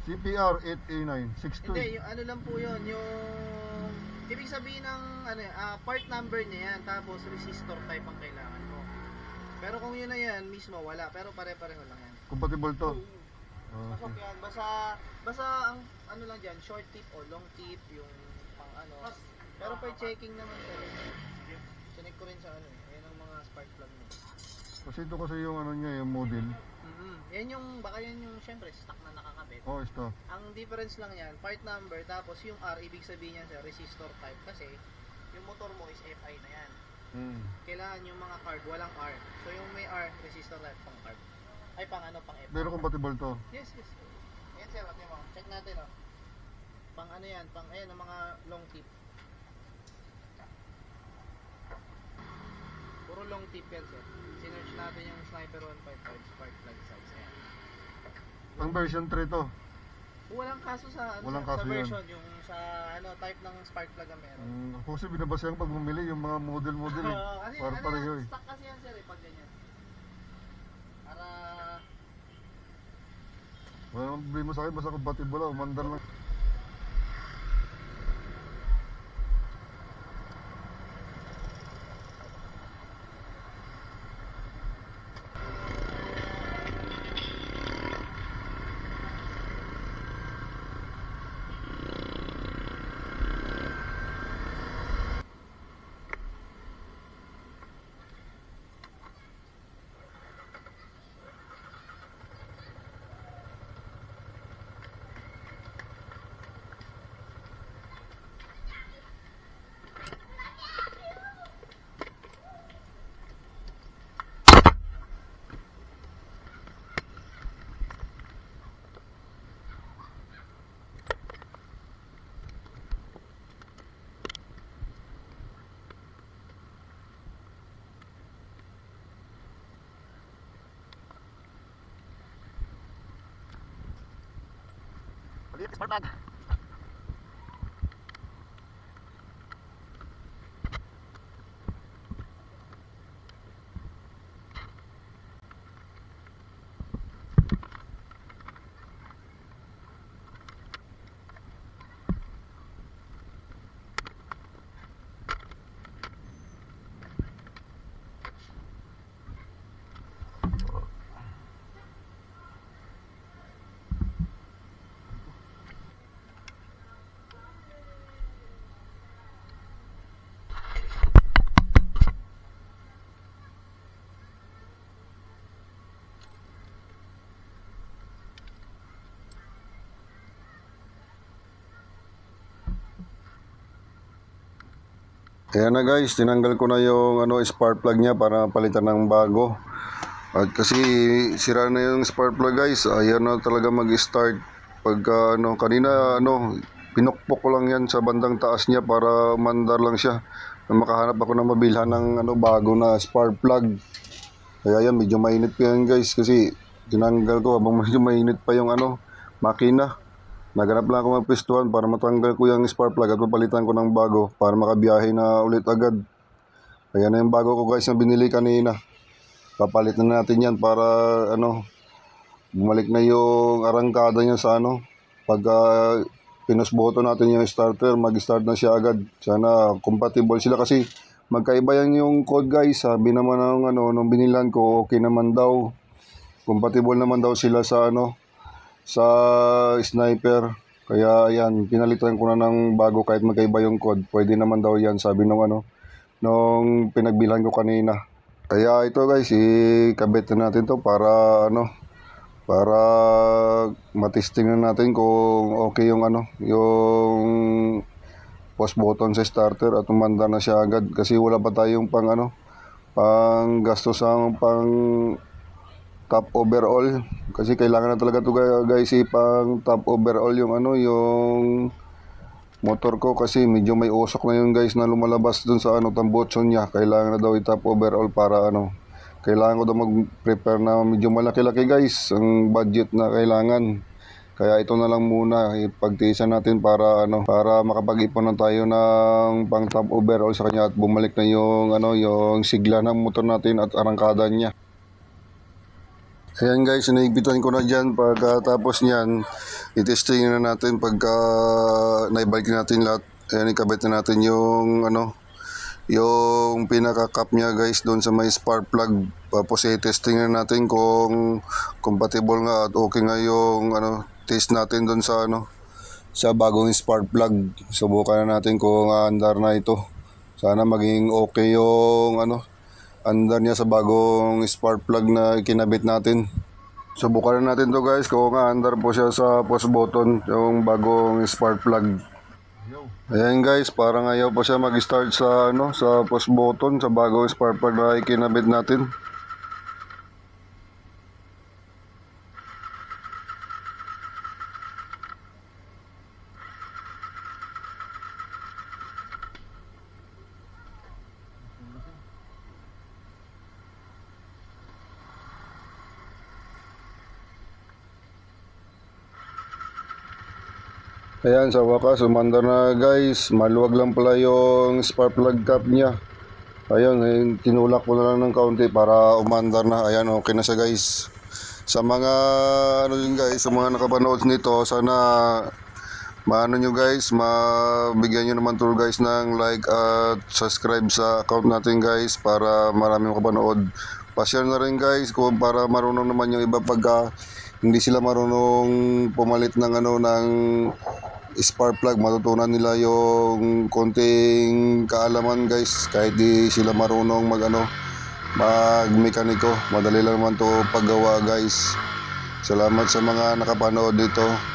CPR 8A9 62. Hindi, yung ano lang po yun, yung ibig sabihin ng ano, part number niya yan, tapos resistor type ang kailangan mo. Pero kung yun na yan, mismo wala, pero pare-pareho lang yan. Compatible to. Pasok yan, basta ang ano lang dyan, short tip o long tip, yung pang ano. Pero per checking naman sir, chinek ko rin sa ano, yan ang mga spark plug mo. Kasi ito kasi yung ano niya, yung model. Yan yung, baka yan yung syempre stock na nakakabit. Oh, ito. Ang difference lang yan, part number, tapos yung R, ibig sabihin yan sa resistor type. Kasi, yung motor mo is FI na yan. Kailangan yung mga carb, walang R. So yung may R, resistor type, pang carb. Ay, pang ano, pang FI. Pero compatible to. Yes. Ayan sir, ate mo. Check natin oh. Pang ano yan, pang ayan, ang mga long tip. Puro long tip yan sir. Sinerch natin yung Sniper 155 spark plug size. Ayan. Pang version 3 to. Walang kaso sa ano, Walang sa kaso version yung sa ano type ng spark plug ang meron. Kasi binabasa yung pag bumili yung mga model eh. Kasi Para pareho eh. stock kasi yan sir pag ganyan. Para Wala nang problema sa akin, basta compatible lang, umandar lang. spark plug. Ayan na guys, tinanggal ko na yung spark plug niya para palitan ng bago. At kasi sira na yung spark plug guys, ayan na talaga mag-start. Pagka kanina pinukpok ko lang yan sa bandang taas niya para mandar lang siya. Makahanap ako ng mabilhan ng bago na spark plug. Kaya yan, medyo mainit pa yan guys kasi tinanggal ko habang medyo mainit pa yung makina. Naganap lang ako magpistuhan para matanggal ko yung spark plug at papalitan ko ng bago para makabiyahe na ulit agad. Ayan na yung bago ko guys na binili kanina. Papalitan na natin yan para bumalik na yung arangkada niya sa pagka pinusboto natin yung starter, mag-start na siya agad. Sana compatible sila kasi magkaiba yan yung code guys. Sabi naman ng nung binilan ko, okay naman daw. Compatible naman daw sila sa sa Sniper. Kaya yan, pinalitan ko na ng bago kahit magkaiba yung code. Pwede naman daw yan, sabi nung nung pinagbilan ko kanina. Kaya ito guys, ikabit na natin to para para matesting na natin kung okay yung yung post button sa starter at umanda na siya agad kasi wala pa tayong pang pang gastos ang pang top overall kasi kailangan na talaga to guys pang top overall yung yung motor ko kasi medyo may usok na yun guys na lumalabas dun sa tambutson niya. Kailangan na daw i-top overall para kailangan ko daw mag-prepare na medyo malaki-laki guys ang budget na kailangan. Kaya ito na lang muna ipagtiisan natin para para makapag-ipon na tayo ng pang top overall sa kanya at bumalik na yung yung sigla ng motor natin at arangkada niya. Ayan guys, naigpitan ko na dyan. Pagkatapos nyan, i-testing na natin pagka naibalik natin lahat. Ayan, ikabit na natin yung yung pinaka-cap niya guys doon sa may spark plug. Tapos i-testing na natin kung compatible nga at okay nga yung test natin doon sa sa bagong spark plug. Subukan na natin kung andar na ito. Sana maging okay yung andar niya sa bagong spark plug na kinabit natin. Subukan na natin to guys kung andar po siya sa push button yung bagong spark plug. Ayan guys, parang ayaw pa siya mag-start sa sa push button sa bagong spark plug na kinabit natin. Ayan, sa wakas, umandar na guys. Maluwag lang pala yung spark plug cap niya. Ayun, tinulak ko na lang ng kaunti para umandar na. Ayan, okay na siya guys. Sa mga yun guys, sa mga nakapanood nito, sana maano nyo guys, mabigyan nyo naman to guys ng like at subscribe sa account natin guys para marami makapanood. Pa-share na rin guys kung para marunong naman yung iba pagka hindi sila marunong pumalit ng ng spark plug, matutunan nila yung konting kaalaman guys kahit di sila marunong mag mekaniko. Madali lang naman to paggawa guys. Salamat sa mga nakapanood dito.